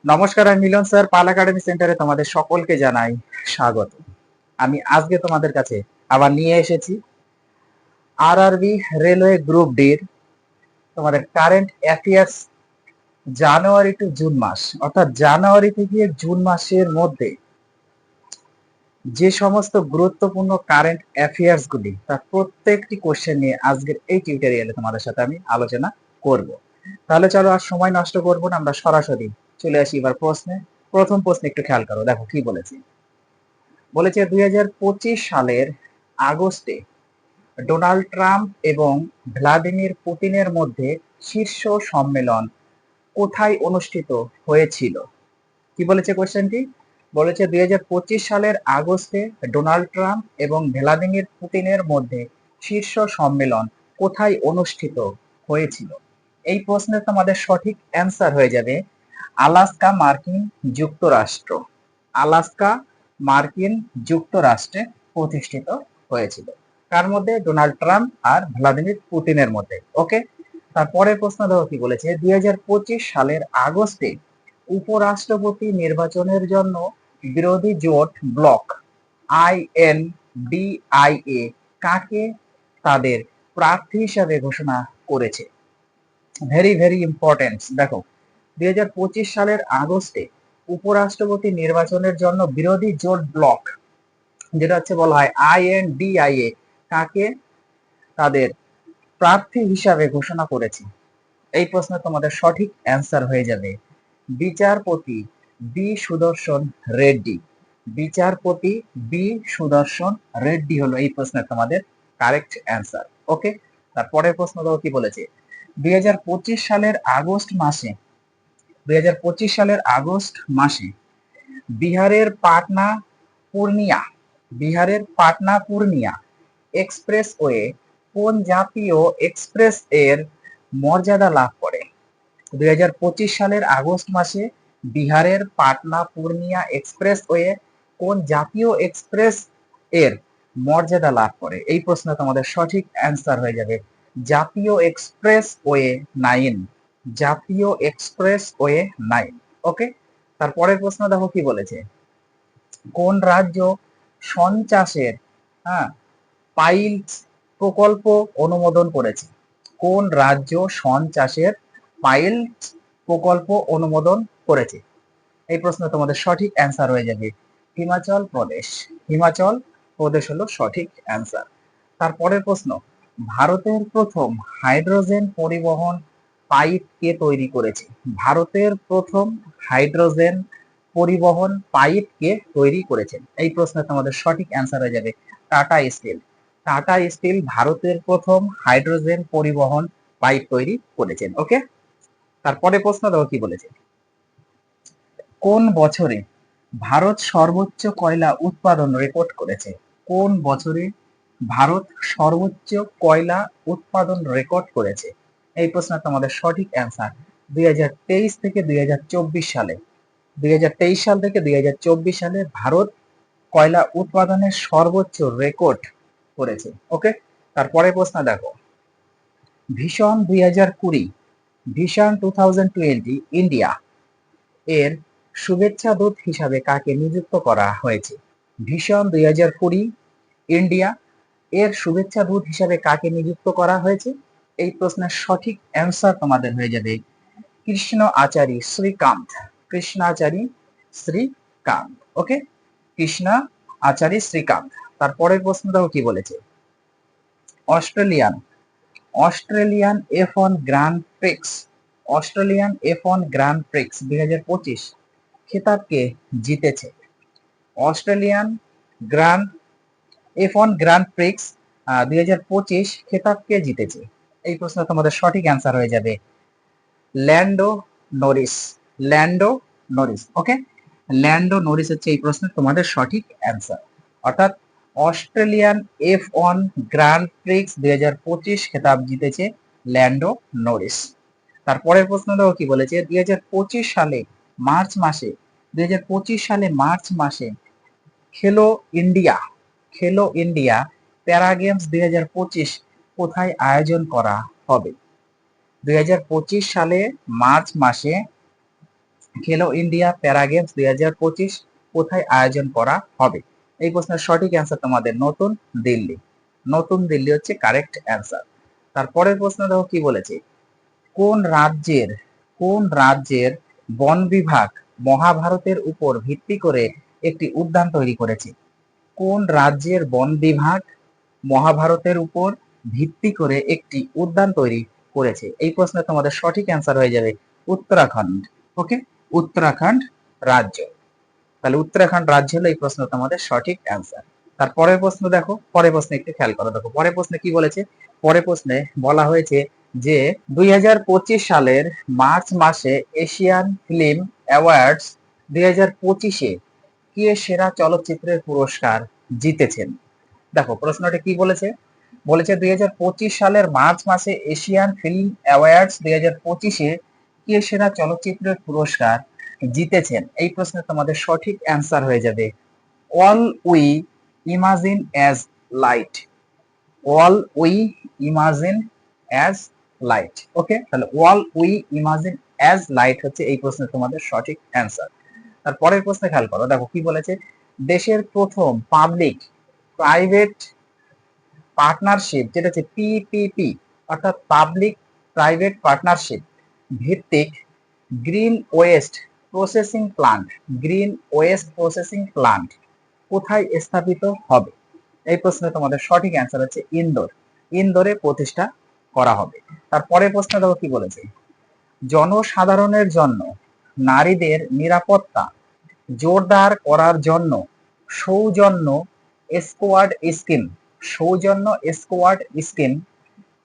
নমস্কার, আমি মিলন স্যার। পাল একাডেমি সেন্টারে তোমাদের সকলকে জানাই স্বাগত। আমি আজকে তোমাদের কাছে আবার নিয়ে এসেছি আরআরবি রেলওয়ে গ্রুপ ডির তোমাদের current affairs January to June মাস, অর্থাৎ জানুয়ারি থেকে জুন মাসের মধ্যে যে সমস্ত গুরুত্বপূর্ণ কারেন্ট অ্যাফেয়ার্স গুলি তার প্রত্যেকটি কোশ্চেন নিয়ে আজকের এই টিউটোরিয়ালে তোমাদের সাথে আমি আলোচনা করব। তাহলে চলো আর সময় নষ্ট করবো না, আমরা সরাসরি চলে আসি এবার প্রশ্নে। প্রথম প্রশ্ন একটু খেয়াল করো, দেখো কি বলেছি। বলেছে 2025 সালের আগস্টে ডোনাল্ড ট্রাম্প এবং ভ্লাদিমির পুতিনের মধ্যে শীর্ষ সম্মেলন কোথায় অনুষ্ঠিত হয়েছিল? কি বলেছে কোশ্চেনটি? বলেছে 2025 সালের আগস্টে ডোনাল্ড ট্রাম্প এবং ভ্লাদিমির পুতিনের মধ্যে শীর্ষ সম্মেলন কোথায় অনুষ্ঠিত হয়েছিল? এই প্রশ্নের তোমাদের সঠিক অ্যান্সার হয়ে যাবে আলাস্কা, মার্কিন যুক্তরাষ্ট্র। আলাস্কা, মার্কিন যুক্তরাষ্ট্রে প্রতিষ্ঠিত হয়েছিল। কার মধ্যে? ডোনাল্ড ট্রাম্প আর ভ্লাদিমির পুতিনের মধ্যে। ওকে, তারপরের প্রশ্ন দেখো কি বলেছে। 2025 সালের আগস্টে উপরাষ্ট্রপতি নির্বাচনের জন্য বিরোধী জোট ব্লক INDIA কাকে তাদের প্রার্থী হিসাবে ঘোষণা করেছে? Very very important. দেখো, 2025 সালের আগস্টে উপরাষ্ট্রপতি নির্বাচনের জন্য বিরোধী জোট ব্লক, যেটা হচ্ছে বলা হয় INDIA, কাকে তাদের প্রার্থী হিসাবে ঘোষণা করেছে? এই প্রশ্নে তোমাদের সঠিক অ্যান্সার হয়ে যাবে বিচারপতি বি সুদর্শন রেড্ডি। বিচারপতি বি সুদর্শন রেড্ডি হলো এই প্রশ্নের তোমাদের কারেক্ট অ্যান্সার। ওকে, তারপরের প্রশ্ন দেখো কি বলেছে। 2025 সালের আগস্ট মাসে 2025 সালের আগস্ট মাসে বিহারের পাটনা পূর্ণিয়া বিহারের পাটনা পূর্ণিয়া এক্সপ্রেসওয়ে কোন জাতীয় এক্সপ্রেস এর মর্যাদা লাভ করে? 2025 সালের আগস্ট মাসে বিহারের পাটনা পূর্ণিয়া এক্সপ্রেসওয়ে কোন জাতীয় এক্সপ্রেস এর মর্যাদা লাভ করে? এই প্রশ্ন তোমাদের সঠিক অ্যান্সার হয়ে যাবে জাতীয় এক্সপ্রেসওয়ে 9। জাতীয় এক্সপ্রেসওয়ে 9। ওকে, তারপরের প্রশ্ন দেখো কি বলেছে। কোন রাজ্য শন চাষের পাইলস প্রকল্প অনুমোদন করেছে? কোন রাজ্য শন চাষের পাইলস প্রকল্প অনুমোদন করেছে? এই প্রশ্ন তোমাদের সঠিক অ্যান্সার হয়ে যাবে হিমাচল প্রদেশ। হিমাচল প্রদেশ হলো সঠিক অ্যান্সার। তারপরের প্রশ্ন, ভারতের প্রথম হাইড্রোজেন পরিবহন পাইপ কে তৈরি করেছে? ভারতের প্রথম হাইড্রোজেন পরিবহন পাইপ কে তৈরি করেছেন? এই প্রশ্নে তোমাদের সঠিক অ্যান্সার হয়ে যাবে টাটা স্টিল। টাটা স্টিল ভারতের প্রথম হাইড্রোজেন পরিবহন পাইপ তৈরি করেছেন। ওকে, তারপরে প্রশ্ন দেখো কি বলেছে। কোন বছরে ভারত সর্বোচ্চ কয়লা উৎপাদন রেকর্ড করেছে? কোন বছরে ভারত সর্বোচ্চ কয়লা উৎপাদন রেকর্ড করেছে? এই প্রশ্ন তোমাদের সঠিক অ্যান্সার 2023 থেকে 2024 সালে। 2023 সাল থেকে 2024 সালে ভারত কয়লা উৎপাদনের সর্বোচ্চ রেকর্ড করেছে। ওকে, তারপরে প্রশ্ন দেখো। ভিশন 2020 ভিশন 2020 ইন্ডিয়া এর শুভেচ্ছা দূত হিসাবে কাকে নিযুক্ত করা হয়েছে? ভিশন 2020 ইন্ডিয়া এর শুভেচ্ছা দূত হিসাবে কাকে নিযুক্ত করা হয়েছে? এই প্রশ্নের সঠিক অ্যান্সার তোমাদের হয়ে যাবে কৃষ্ণ আচারী শ্রীকান্ত। কৃষ্ণাচারী শ্রীকান্ত। ওকে, কৃষ্ণা আচারী শ্রীকান্ত। তারপরের প্রশ্ন দেখো কি বলেছে। Australian Australian F1 grand prix Australian F1 grand prix 2025 খেতাবকে জিতেছে? Australian grand F1 grand prix 2025 খেতাবকে জিতেছে? এই প্রশ্ন তোমাদের সঠিক অ্যান্সার হয়ে যাবে Lando Norris. Lando Norris. Okay, Lando Norris হচ্ছে এই প্রশ্নের তোমাদের সঠিক অ্যান্সার। অর্থাৎ অস্ট্রেলিয়ান F1 গ্র্যান্ড প্রিক্স 2025 খেতাব জিতেছে ল্যান্ডো নরিস। তারপরের প্রশ্ন দেখো কি বলেছে। 2025 সালে মার্চ মাসে 2025 সালে মার্চ মাসে খেলো ইন্ডিয়া খেলো ইন্ডিয়া প্যারা গেমস 2025 কোথায় আয়োজন করা হবে? 2025 সালে মার্চ মাসে খেলো ইন্ডিয়া প্যারা গেমস 2025 কোথায় আয়োজন করা হবে? এই প্রশ্নের সঠিক অ্যান্সার তোমাদের নতুন দিল্লি। নতুন দিল্লি হচ্ছে কারেক্ট অ্যান্সার। তারপরের প্রশ্ন দেখো কি বলেছে, কোন রাজ্যের বন বিভাগ মহাভারতের উপর ভিত্তি করে একটি উদ্যান তৈরি করেছে? কোন রাজ্যের বন বিভাগ মহাভারতের উপর ভিত্তি করে একটি উদ্যান তৈরি করেছে? এই প্রশ্নে তোমাদের সঠিক অ্যান্সার হয়ে যাবে উত্তরাখণ্ড। ওকে, উত্তরাখণ্ড রাজ্য। তাহলে উত্তরাখণ্ড রাজ্য হলো এই প্রশ্ন তোমাদের সঠিক অ্যান্সার। তারপরের প্রশ্ন দেখো, পরের প্রশ্নে একটু খেয়াল করো। দেখো পরের প্রশ্নে কি বলেছে, পরের প্রশ্নে বলা হয়েছে যে 2025 সালের মার্চ মাসে এশিয়ান ফিল্ম অ্যাওয়ার্ডস 2025-এ কে সেরা চলচ্চিত্রের পুরস্কার জিতেছেন? দেখো প্রশ্নটা কি বলেছে, বলেছে 2025 সালের মার্চ মাসে এশিয়ান ফিল্ম অ্যাওয়ার্ডস 2025-এ কে সেরা চলচ্চিত্রের পুরস্কার জিতেছেন? এই প্রশ্নে তোমাদের সঠিক অ্যান্সার হয়ে যাবে all we imagine as light. All we imagine as light. Okay, তাহলে all we imagine as light হচ্ছে এই প্রশ্নে তোমাদের সঠিক অ্যান্সার। তারপরের প্রশ্নে খেয়াল করো। দেখো কি বলেছে, দেশের প্রথম পাবলিক প্রাইভেট পার্টনারশিপ, যেটা হচ্ছে পিপিপি অর্থাৎ পাবলিক প্রাইভেট পার্টনারশিপ ভিত্তিক green West processing plant, green West processing plant কোথায় স্থাপিত হবে? এই প্রশ্নে তোমাদের সঠিক অ্যান্সার হচ্ছে ইন্দোর। ইন্দোরে প্রতিষ্ঠা করা হবে। তারপরের প্রশ্ন দেখো কি বলেছে, জনসাধারণের জন্য নারীদের নিরাপত্তা জোরদার করার জন্য সৌজন্য স্কোয়াড স্কিম, সৌজন্য স্কোয়াড স্কিম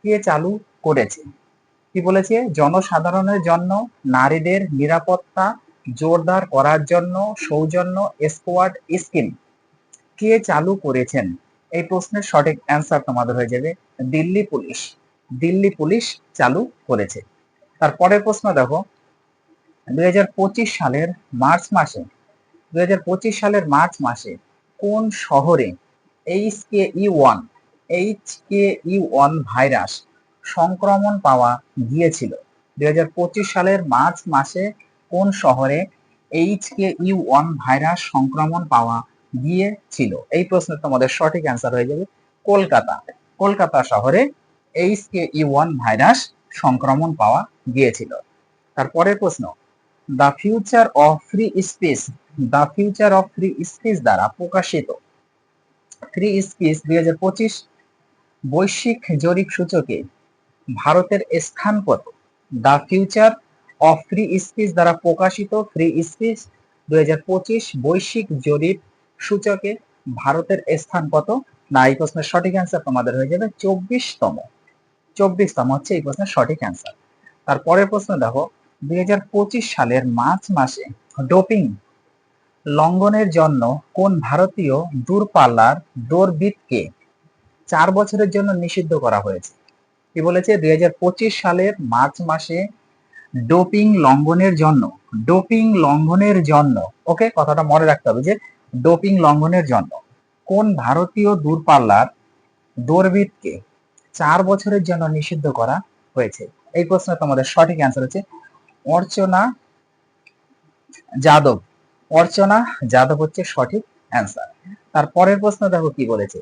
কে চালু করেছে? কি বলেছে, জনসাধারণের জন্য নারীদের নিরাপত্তা জোরদার করার জন্য সৌজন্য স্কোয়াড স্কিম কে চালু করেছেন? এই প্রশ্নের সঠিক অ্যান্সার তোমাদের হয়ে যাবে দিল্লি পুলিশ। দিল্লি পুলিশ চালু করেছে। তারপরের প্রশ্ন দেখো, 2025 সালের মার্চ মাসে 2025 সালের মার্চ মাসে কোন শহরে এইচকে ইউ ওয়ান ভাইরাস সংক্রমণ পাওয়া গিয়েছিল? 2025 সালের মার্চ মাসে কোন শহরে এইচকে ইউ ওয়ান ভাইরাস সংক্রমণ পাওয়া গিয়েছিল? এই প্রশ্নের তোমাদের সঠিক অ্যান্সার হয়ে যাবে কলকাতা। কলকাতা শহরে এইচকে ইউ ওয়ান ভাইরাস সংক্রমণ পাওয়া গিয়েছিল। তারপরের প্রশ্ন, the future of free speech, the future of free speech দ্বারা প্রকাশিত ফ্রি স্পিচ 2025 বৈশ্বিক জরিপ সূচকে ভারতের স্থান কত? The future of free speech দ্বারা প্রকাশিত ফ্রি স্পিচ 2025 বৈশ্বিক জরিপ সূচকে ভারতের স্থান কত? না, এই প্রশ্নের সঠিক অ্যান্সার তোমাদের হয়ে যাবে 24তম। 24তম হচ্ছে এই প্রশ্নের সঠিক অ্যান্সার। তারপরের প্রশ্ন দেখো, 2025 সালের মার্চ মাসে ডোপিং লঙ্ঘনের জন্য কোন ভারতীয় দূরপাল্লার দৌড়বিদকে 4 বছরের জন্য নিষিদ্ধ করা হয়েছে? কি বলেছে, 2025 সালের মার্চ মাসে ডোপিং লঙ্ঘনের জন্য, ডোপিং লঙ্ঘনের জন্য, ওকে কথাটা মনে রাখতে হবে যে ডোপিং লঙ্ঘনের জন্য কোন ভারতীয় দূরপাল্লার দৌড়বিদকে 4 বছরের জন্য নিষিদ্ধ করা হয়েছে? এই প্রশ্নে তোমাদের সঠিক অ্যান্সার হচ্ছে অর্চনা যাদব। অর্চনা যাদব হচ্ছে সঠিক অ্যান্সার। তারপরের প্রশ্ন দেখো কি বলেছে,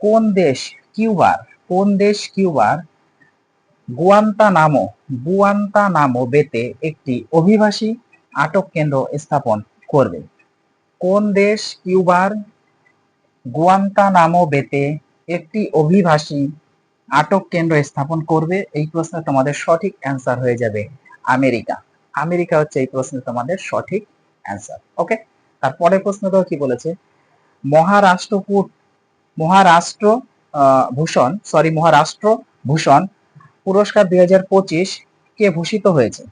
কোন দেশ কিউবার গুয়ান্তানামো বেতে একটি অভিবাসী আটক কেন্দ্র স্থাপন করবে? কোন দেশ কিউবার গুয়ান্তানামো বেতে একটি অভিবাসী আটক কেন্দ্র স্থাপন করবে? এই প্রশ্নে তোমাদের সঠিক অ্যান্সার হয়ে যাবে আমেরিকা। আমেরিকা হচ্ছে এই প্রশ্নে তোমাদের সঠিক অ্যান্সার। ওকে, তারপরের প্রশ্ন তো কি বলেছে, মহারাষ্ট্র ভূষণ পুরস্কার 2025 কে ভূষিত হয়েছে?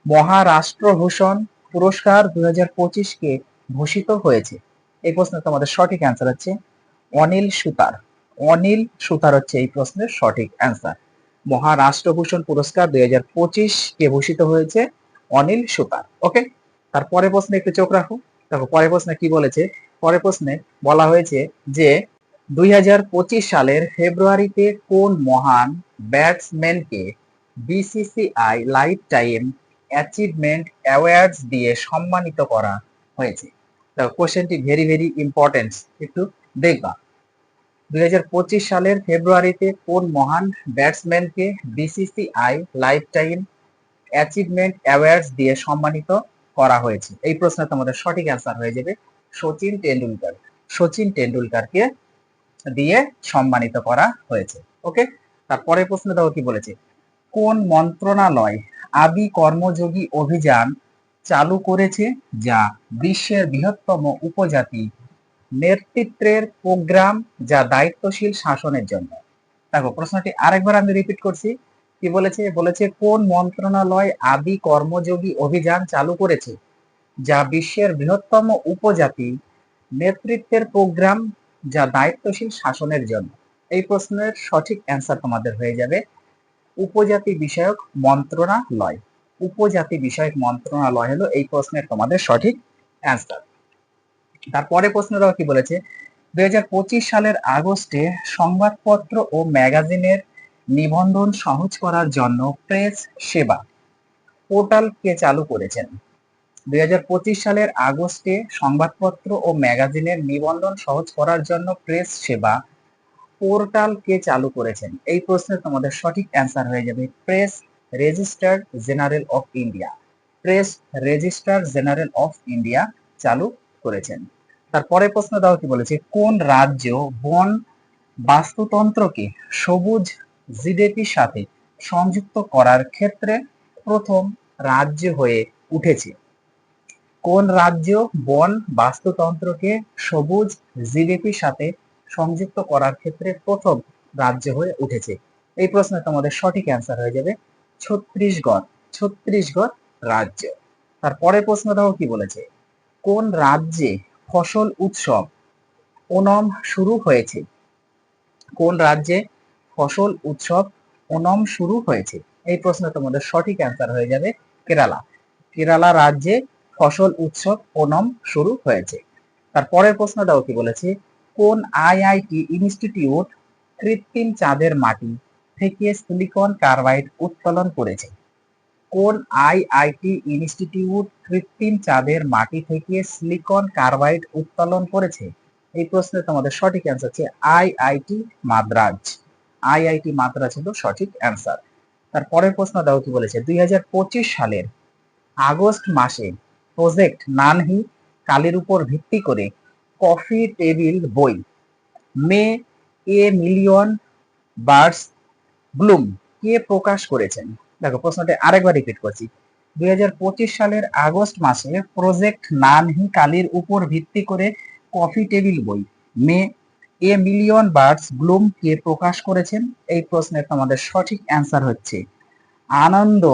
মহারাষ্ট্র ভূষণ পুরস্কার 2025 কে ভূষিত হয়েছে? এই প্রশ্নে তোমাদের সঠিক অ্যান্সার হচ্ছে অনিল সুতার। অনিল সুতার হচ্ছে এই প্রশ্নের সঠিক অ্যান্সার। মহারাষ্ট্রভূষণ পুরস্কার 2025 কে ভূষিত হয়েছে অনিল সুতার। ওকে, তারপরে প্রশ্নে একটু চোখ রাখো। দেখো পরের প্রশ্নে কি বলেছে, পরের প্রশ্নে বলা হয়েছে যে 2025 সালের ফেব্রুয়ারিতে কোন মহান ব্যাটসম্যানকে BCCI lifetime achievement awards দিয়ে সম্মানিত করা হয়েছে? কোশ্চেনটি ভেরি ভেরি ইম্পর্টেন্ট, একটু দেখবা। 2025 সালের ফেব্রুয়ারিতে কোন মহান ব্যাটসম্যানকে BCCI lifetime achievement awards দিয়ে সম্মানিত করা হয়েছে? এই প্রশ্নের তোমাদের সঠিক অ্যান্সার হয়ে যাবে সচিন টেন্ডুলকার। সচিন টেন্ডুলকারকে দিয়ে সম্মানিত করা হয়েছে। ওকে, তারপরে প্রশ্ন দেখো কি বলেছে। কোন মন্ত্রণালয় আদি কর্মযোগী অভিযান চালু করেছে যা বিশ্বের বৃহত্তম উপজাতি নেতৃত্বের প্রোগ্রাম যা দায়িত্বশীল শাসনের জন্য? দেখো প্রশ্নটি আরেকবার আমি রিপিট করছি। কি বলেছে? বলেছে কোন মন্ত্রণালয় আদি কর্মযোগী অভিযান চালু করেছে যা বিশ্বের বৃহত্তম উপজাতি নেতৃত্বের প্রোগ্রাম যা দায়িত্বশীল শাসনের জন্য? এই প্রশ্নের সঠিক অ্যান্সার তোমাদের হয়ে যাবে উপজাতি বিষয়ক মন্ত্রণালয়। উপজাতি বিষয়ক মন্ত্রণালয় হলো এই প্রশ্নের তোমাদের সঠিক অ্যান্সার। তারপরে প্রশ্নটাও কি বলেছে, 2025 সালের আগস্টে সংবাদপত্র ও ম্যাগাজিনের নিবন্ধন সহজ করার জন্য প্রেস সেবা পোর্টাল কে চালু করেছেন? 2025 সালের আগস্টে সংবাদপত্র ও ম্যাগাজিনের নিবন্ধন সহজ করার জন্য প্রেস সেবা পোর্টাল কে চালু করেছেন? এই প্রশ্নের তোমাদের সঠিক অ্যান্সার হয়ে যাবে press registrar general of India. Press registrar general of India চালু করেছেন। তারপরে প্রশ্ন দাও কি বলেছে, কোন রাজ্য বন বাস্তুতন্ত্রকে সবুজ জিডিপির সাথে সংযুক্ত করার ক্ষেত্রে প্রথম রাজ্য হয়ে উঠেছে? কোন রাজ্য বন বাস্তুতন্ত্রকে সবুজ জিডিপির সাথে সংযুক্ত করার ক্ষেত্রে প্রথম রাজ্য হয়ে উঠেছে? এই প্রশ্নে তোমাদের সঠিক অ্যান্সার হয়ে যাবে ছত্তিশগড়। ছত্তিশগড় রাজ্য। তারপরে প্রশ্ন দেখো কি বলেছে, কোন রাজ্যে ফসল উৎসব ওনম শুরু হয়েছে? কোন রাজ্যে ফসল উৎসব ওনম শুরু হয়েছে? এই প্রশ্নে তোমাদের সঠিক অ্যান্সার হয়ে যাবে কেরালা। কেরালা রাজ্যে ফসল উৎসব ওনম শুরু হয়েছে। তারপরের প্রশ্নটাও কি বলেছে, কোন আইআইটি ইনস্টিটিউট কৃত্রিম চাঁদের মাটি থেকে সিলিকন কার্বাইড উত্তোলন করেছে? কোন আইআইটি ইনস্টিটিউট কৃত্রিম চাঁদের মাটি থেকে সিলিকন কার্বাইড উত্তোলন করেছে? এই প্রশ্নে তোমাদের সঠিক অ্যান্সার হচ্ছে আইআইটি মাদ্রাজ। আইআইটি মাদ্রাজ হলো সঠিক অ্যান্সার। তারপরের প্রশ্ন দাও কি বলেছে, 2025 সালের আগস্ট মাসে প্রজেক্ট নানহি কালের উপর ভিত্তি করে কফি টেবিল বই মে এ মিলিয়ন বার্ডস ব্লুম কে প্রকাশ করেছেন? দেখো প্রশ্নটা আরেকবার রিপিট করছি। 2025 সালের আগস্ট মাসে প্রজেক্ট নানহি কালির উপর ভিত্তি করে কফি টেবিল বই মে এ মিলিয়ন বার্ডস ব্লুম কে প্রকাশ করেছেন? এই প্রশ্নের তোমাদের সঠিক অ্যান্সার হচ্ছে আনন্দ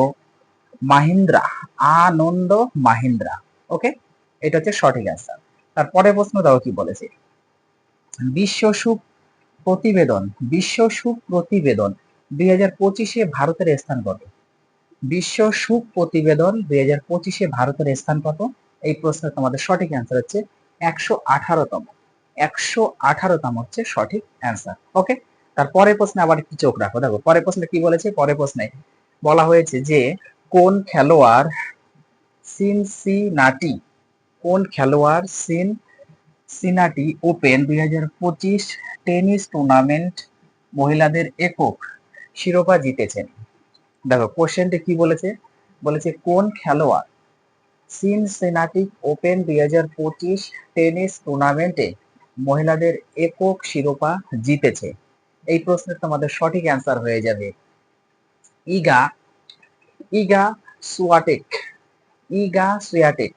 মাহিন্দ্রা। আনন্দ মাহিন্দ্রা। ওকে, এটা হচ্ছে সঠিক অ্যান্সার। তারপরে প্রশ্ন দাও কি বলেছে, বিশ্ব সুখ প্রতিবেদন 2025-এ ভারতের স্থান কত? বিশ্ব সুখ প্রতিবেদন 2025-এ ভারতের স্থান কত? এই প্রশ্নের তোমাদের সঠিক অ্যান্সার হচ্ছে 118তম। 118তম হচ্ছে সঠিক অ্যান্সার। ওকে, তারপরের প্রশ্নে আবার একটু চোখ রাখো। দেখো পরের প্রশ্নে কি বলেছে, পরের প্রশ্নে বলা হয়েছে যে কোন খেলোয়াড় সিনসিনাটি সিনাটি ওপেন 2025 টেনিস টুর্নামেন্ট মহিলাদের একক শিরোপা জিতেছেন? দেখো কোশ্চেনটা কি বলেছে, বলেছে কোন খেলোয়াড় সিনসিনাটি ওপেন 2025 টেনিস টুর্নামেন্টে মহিলাদের একক শিরোপা জিতেছে? এই প্রশ্নের তোমাদের সঠিক অ্যান্সার হয়ে যাবে ইগা ইগা সুয়াটেক। ইগা সুয়াটেক।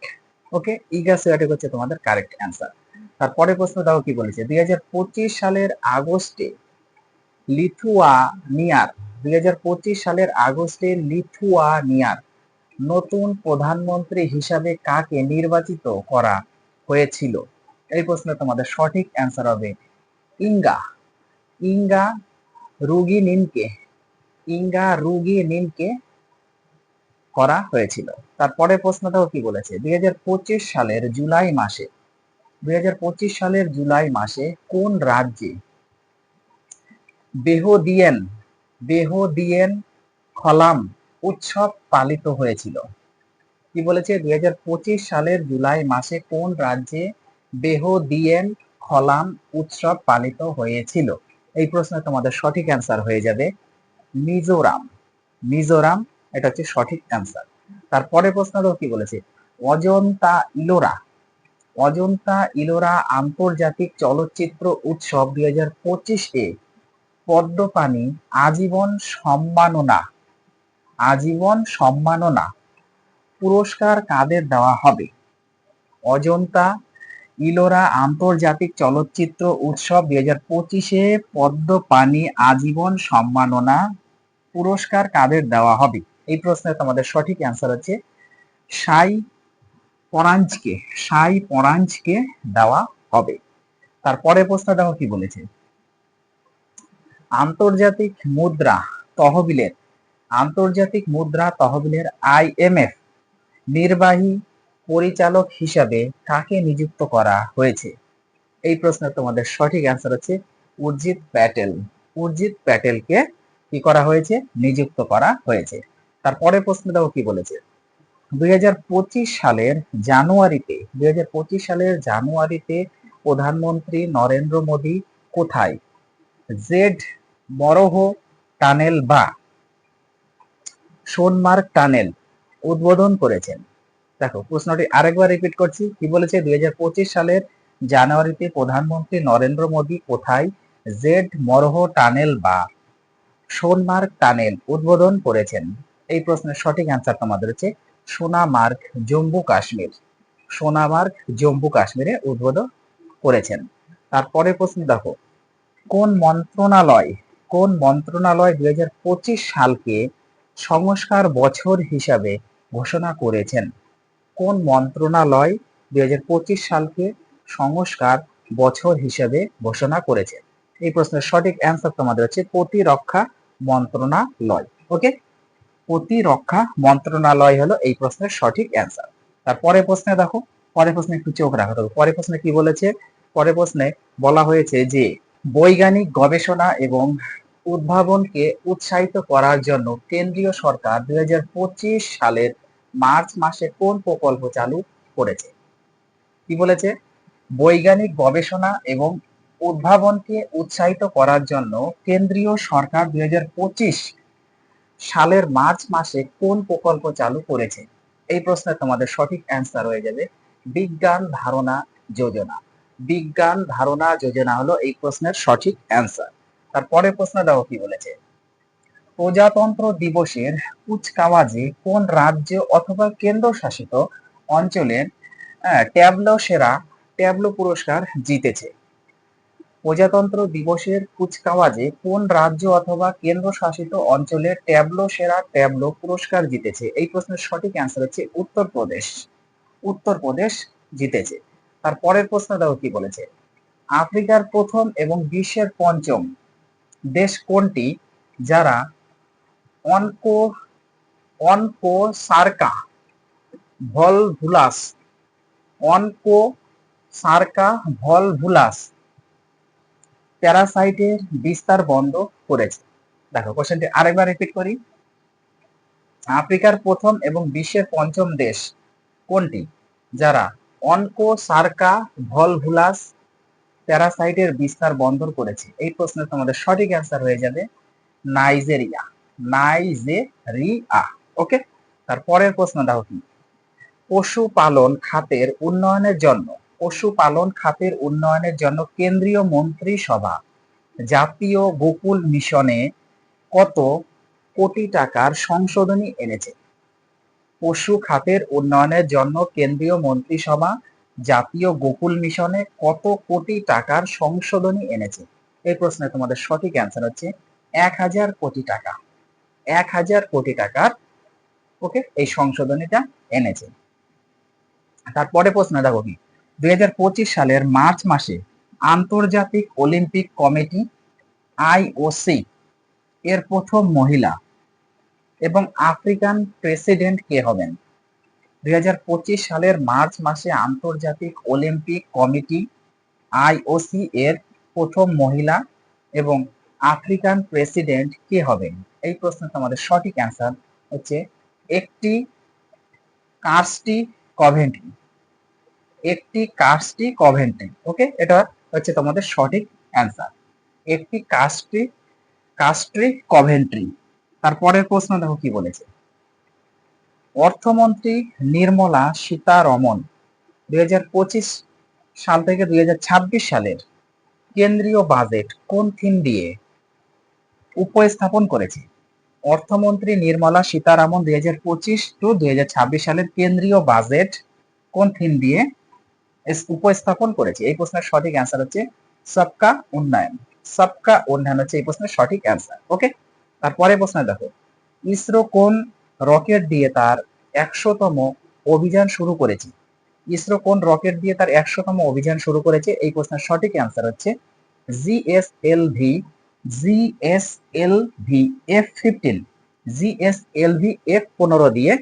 ওকে, ইগা সুয়াটেক হচ্ছে তোমাদের কারেক্ট অ্যান্সার। তারপরে প্রশ্ন দাও কি বলেছে, 2025 সালের আগস্টে লিথুয়ানিয়ার 2025 সালের আগস্টে লিথুয়ানিয়ার নতুন প্রধানমন্ত্রী হিসাবে কাকে নির্বাচিত করা হয়েছিল? এই প্রশ্নে তোমাদের সঠিক অ্যান্সার হবে ইঙ্গা ইঙ্গা রুগিনিনকে। ইঙ্গা রুগিনিনকে করা হয়েছিল। তারপরে প্রশ্নটাও কি বলেছে, 2025 সালের জুলাই মাসে 2025 সালের জুলাই মাসে কোন রাজ্যে বেহদিয়েন খলাম উৎসব পালিত হয়েছিল? কি বলেছে? 2025 সালের জুলাই মাসে কোন রাজ্যে বেহদিয়েন খলাম উৎসব পালিত হয়েছিল? এই প্রশ্নে তোমাদের সঠিক অ্যান্সার হয়ে যাবে মিজোরাম। মিজোরাম, এটা হচ্ছে সঠিক অ্যান্সার। তারপরে প্রশ্ন দেখো কি বলেছে? অজন্তা ইলোরা, অজন্তা ইলোরা আন্তর্জাতিক চলচ্চিত্র উৎসব 2025-এ পদ্মপাণি আজীবন সম্মাননা, আজীবন সম্মাননা পুরস্কার কাদের দেওয়া হবে? অজন্তা ইলোরা আন্তর্জাতিক চলচ্চিত্র উৎসব 2025-এ পদ্মপাণি আজীবন সম্মাননা পুরস্কার কাদের দেওয়া হবে? এই প্রশ্নের তোমাদের সঠিক অ্যান্সার হচ্ছে সাই পরাঞ্জকে, সাই পরাঞ্জকে দেওয়া হবে। তারপরে প্রশ্ন দেখো কি বলেছে? আন্তর্জাতিক মুদ্রা তহবিলের, আন্তর্জাতিক মুদ্রা তহবিলের IMF নির্বাহী পরিচালক হিসাবে কাকে নিযুক্ত করা হয়েছে? এই প্রশ্নের তোমাদের সঠিক অ্যান্সার হচ্ছে উর্জিত প্যাটেল। উর্জিত প্যাটেলকে কি করা হয়েছে? নিযুক্ত করা হয়েছে। তারপরে প্রশ্ন দেখো কি বলেছে? 2025 সালের জানুয়ারিতে, 2025 সালের জানুয়ারিতে প্রধানমন্ত্রী নরেন্দ্র মোদী কোথায় জেড মরহ টানেল বা সোনমার্গ টানেল উদ্বোধন করেছেন? দেখো প্রশ্নটি আরেকবার রিপিট করছি। কি বলেছে? 2025 সালের জানুয়ারিতে প্রধানমন্ত্রী নরেন্দ্র মোদী কোথায় জেড মরহ টানেল বা সোনমার্গ টানেল উদ্বোধন করেছেন? এই প্রশ্নের সঠিক অ্যান্সার তোমাদের হচ্ছে সোনামার্গ, জম্মু কাশ্মীর। সোনামার্গ জম্মু কাশ্মীরে উদ্বোধন করেছেন। তারপরে প্রশ্ন দেখো, কোন মন্ত্রণালয়, কোন মন্ত্রণালয় 2025 সালকে সংস্কার বছর হিসাবে ঘোষণা করেছেন? কোন মন্ত্রণালয় 2025 সালকে সংস্কার বছর হিসেবে ঘোষণা করেছে? এই প্রশ্নের সঠিক অ্যান্সার তোমাদের হচ্ছে প্রতিরক্ষা মন্ত্রণালয়। ওকে, প্রতিরক্ষা মন্ত্রণালয় হলো এই প্রশ্নের সঠিক অ্যান্সার। তারপরে প্রশ্নে দেখো, পরের প্রশ্নে একটু চোখ রাখা হবে। পরের প্রশ্নে কি বলেছে? পরের প্রশ্নে বলা হয়েছে যে বৈজ্ঞানিক গবেষণা এবং উদ্ভাবনকে উৎসাহিত করার জন্য কেন্দ্রীয় সরকার 2025 সালের মার্চ মাসে কোন প্রকল্প চালু করেছে? কি বলেছে? বৈজ্ঞানিক গবেষণা এবং উদ্ভাবনকে উৎসাহিত করার জন্য কেন্দ্রীয় সরকার 2025 সালের মার্চ মাসে কোন প্রকল্প চালু করেছে? এই প্রশ্নে তোমাদের সঠিক অ্যান্সার হয়ে যাবে বিজ্ঞান ধারণা যোজনা। বিজ্ঞান ধারণা যোজনা হলো এই প্রশ্নের সঠিক অ্যান্সার। তারপরে প্রশ্ন দাও কি বলেছে? প্রজাতন্ত্র দিবসের কুচকাওয়াজে কোন রাজ্য অথবা কেন্দ্রশাসিত অঞ্চলের ট্যাবলো সেরা ট্যাবলো পুরস্কার জিতেছে? প্রজাতন্ত্র দিবসের কুচকাওয়াজে কোন রাজ্য অথবা কেন্দ্রশাসিত অঞ্চলের ট্যাবলো সেরা ট্যাবলো পুরস্কার জিতেছে? এই প্রশ্নের সঠিক অ্যান্সার হচ্ছে উত্তরপ্রদেশ। উত্তরপ্রদেশ জিতেছে। তার পরের প্রশ্ন দেখো কি বলেছে? আফ্রিকার প্রথম এবং বিশ্বের পঞ্চম দেশ কোনটি যারা onco onco সার্কা volvulus, onco সার্কা volvulus প্যারাসাইটের বিস্তার বন্ধ করেছে? দেখো কোশ্চেনটি আরেকবার রিপিট করি। আফ্রিকার প্রথম এবং বিশ্বের পঞ্চম দেশ কোনটি যারা অনকো সার্কা ভলভুলাস প্যারাসাইটের বিস্তার বন্ধ করেছে? এই প্রশ্নের তোমাদের সঠিক অ্যান্সার হয়ে যাবে নাইজেরিয়া। নাইজেরিয়া। ওকে, তারপরের প্রশ্ন দেখো কি? পশুপালন খাতের উন্নয়নের জন্য, পশুপালন খাতের উন্নয়নের জন্য কেন্দ্রীয় মন্ত্রিসভা জাতীয় গোকুল মিশনে কত কোটি টাকার সংশোধনী এনেছে? পশু খাতের উন্নয়নের জন্য কেন্দ্রীয় মন্ত্রিসভা জাতীয় গোকুল মিশনে কত কোটি টাকার সংশোধনী এনেছে? এই প্রশ্নে তোমাদের সঠিক অ্যান্সার হচ্ছে 1000 কোটি টাকা। 1000 কোটি টাকার ওকে এই সংশোধনীটা এনেছে। তারপরে প্রশ্ন দেখো কি? 2025 সালের মার্চ মাসে আন্তর্জাতিক অলিম্পিক কমিটি IOC এর প্রথম মহিলা এবং আফ্রিকান প্রেসিডেন্ট কে হবেন? 2025 সালের মার্চ মাসে আন্তর্জাতিক অলিম্পিক কমিটি IOC এর প্রথম মহিলা এবং আফ্রিকান প্রেসিডেন্ট কে হবেন? এই প্রশ্নের তোমাদের সঠিক অ্যান্সার হচ্ছে একটি কার্স্টি কভেন্ট্রি, একটি কার্স্টি কভেন্ট্রি। ওকে, এটা হচ্ছে তোমাদের সঠিক অ্যান্সার, একটি কাস্ট্রি কভেন্ট্রি। তারপরের প্রশ্ন দেখো কি বলেছে, অর্থমন্ত্রী নির্মলা সীতারমণ 2025 সাল থেকে 2026 সালের কেন্দ্রীয় বাজেট কোন থিম দিয়ে উপস্থাপন করেছে? অর্থমন্ত্রী নির্মলা সীতারামন 2025 টু 2026 সালের কেন্দ্রীয় বাজেট কোন থিম দিয়ে উপস্থাপন করেছে? এই প্রশ্নের সঠিক অ্যান্সার হচ্ছে সবকা উন্নয়ন। সবকা উন্নয়ন হচ্ছে এই প্রশ্নের সঠিক অ্যান্সার। ওকে, তারপরে প্রশ্ন দেখো, ইসরো কোন রকেট দিয়ে তার 100তম অভিযান শুরু করেছে? ইসরো কোন রকেট দিয়ে তার 100তম অভিযান শুরু করেছে? এই প্রশ্নের সঠিক অ্যান্সার হচ্ছে GSLV GSLV F-15 GSLV F-15 দিয়ে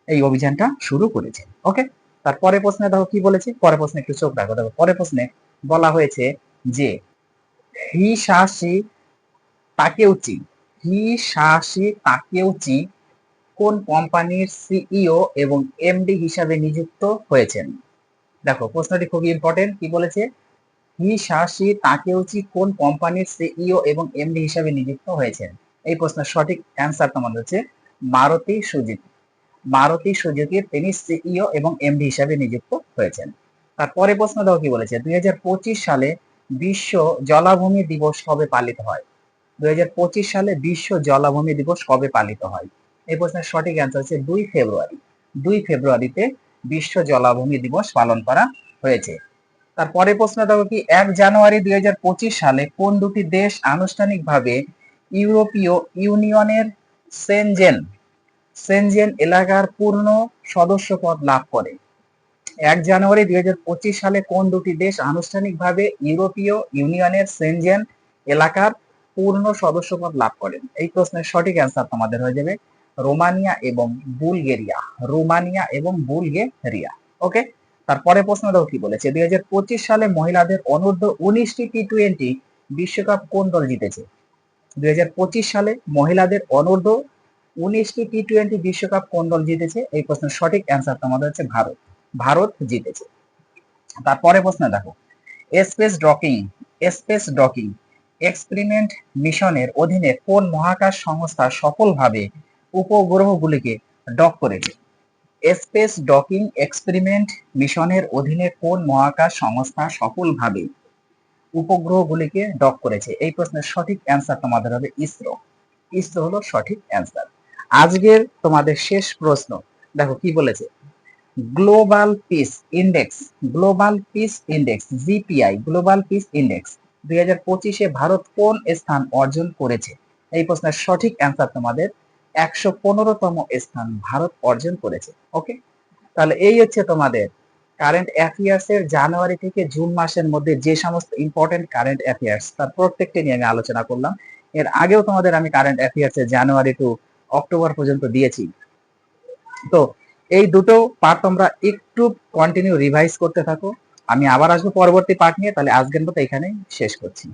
এই অভিযানটা শুরু করেছে। ওকে, তারপরে প্রশ্নে দেখো কি বলেছে, পরে প্রশ্নে একটু চোখ রাখো। দেখো পরে প্রশ্নে বলা হয়েছে যে হিসাশি তাকেউচি হিসাশি তাকেউচি কোন কোম্পানির সিইও এবং এমডি হিসাবে নিযুক্ত হয়েছেন? দেখো প্রশ্নটি খুবই ইম্পর্টেন্ট, কি বলেছে, হিসাশি তাকেউচি কোন কোম্পানির সিইও এবং এমডি হিসাবে নিযুক্ত হয়েছেন? এই প্রশ্নের সঠিক অ্যান্সার তোমাদের হচ্ছে মারুতি সুজুকি। মারুতি সুজুকির তিনি সিইও এবং এমডি হিসাবে নিযুক্ত হয়েছেন। তারপরে প্রশ্ন দাও কি বলেছে, 2025 সালে বিশ্ব জলাভূমি দিবস কবে পালিত হয়? 2025 সালে বিশ্ব জলাভূমি দিবস কবে পালিত হয়? এই প্রশ্নের সঠিক অ্যান্সার হচ্ছে 2 ফেব্রুয়ারি। 2 ফেব্রুয়ারিতে বিশ্ব জলাভূমি দিবস পালন করা হয়েছে। তারপরে প্রশ্ন দেখো কি, 1 জানুয়ারি 2025 সালে কোন দুটি দেশ আনুষ্ঠানিকভাবে ইউরোপীয় ইউনিয়নের সেনজেন সেনজেন এলাকার পূর্ণ সদস্যপদ লাভ করে? 1 জানুয়ারি 2025 সালে কোন দুটি দেশ আনুষ্ঠানিকভাবে ইউরোপীয় ইউনিয়নের সেনজেন এলাকার পূর্ণ সদস্যপদ লাভ করেন? এই প্রশ্নের সঠিক অ্যান্সার তোমাদের হয়ে যাবে রোমানিয়া এবং বুলগেরিয়া। রোমানিয়া এবং বুলগেরিয়া। ওকে, তারপরে প্রশ্ন দেখো কি বলেছে, 2025 সালে মহিলাদের অনূর্ধ্ব 19 টি20 বিশ্বকাপ কোন দল জিতেছে? 2025 সালে মহিলাদের অনূর্ধ্ব 19 টি20 বিশ্বকাপ কোন দল জিতেছে? এই প্রশ্নের সঠিক অ্যান্সার তোমাদের হচ্ছে ভারত। ভারত জিতেছে। তারপরে প্রশ্ন দেখো, স্পেস ডকিং এক্সপেরিমেন্ট মিশনের অধীনে কোন মহাকাশ সংস্থা সফলভাবে উপগ্রহগুলিকে ডক করেছে? স্পেস ডকিং এক্সপেরিমেন্ট মিশনের অধীনে কোন মহাকাশ সংস্থা সফলভাবে উপগ্রহগুলিকে ডক করেছে? এই প্রশ্নের সঠিক অ্যান্সার তোমাদের হবে ইসরো। ইসরো হলো সঠিক অ্যান্সার। আজকের তোমাদের শেষ প্রশ্ন দেখো কি বলেছে, global peace index GPI global peace index 2025-এ ভারত কোন স্থান অর্জন করেছে? এই প্রশ্নের সঠিক অ্যান্সার তোমাদের 115তম স্থান ভারত অর্জন করেছে। ওকে, তাহলে এই হচ্ছে তোমাদের কারেন্ট অ্যাফেয়ার্স এর জানুয়ারি থেকে জুন মাসের মধ্যে যে সমস্ত ইম্পর্টেন্ট কারেন্ট অ্যাফেয়ার্স তার প্রত্যেকটি নিয়ে আমি আলোচনা করলাম। এর আগেও তোমাদের আমি কারেন্ট অ্যাফেয়ার্স এর জানুয়ারি টু অক্টোবর পর্যন্ত দিয়েছি। তো এই দুটো পার্ট তোমরা একটু কন্টিনিউ রিভাইজ করতে থাকো। আমি আবার আসবো পরবর্তী পার্ট নিয়ে, তাহলে আজকের মতো এখানেই শেষ করছি।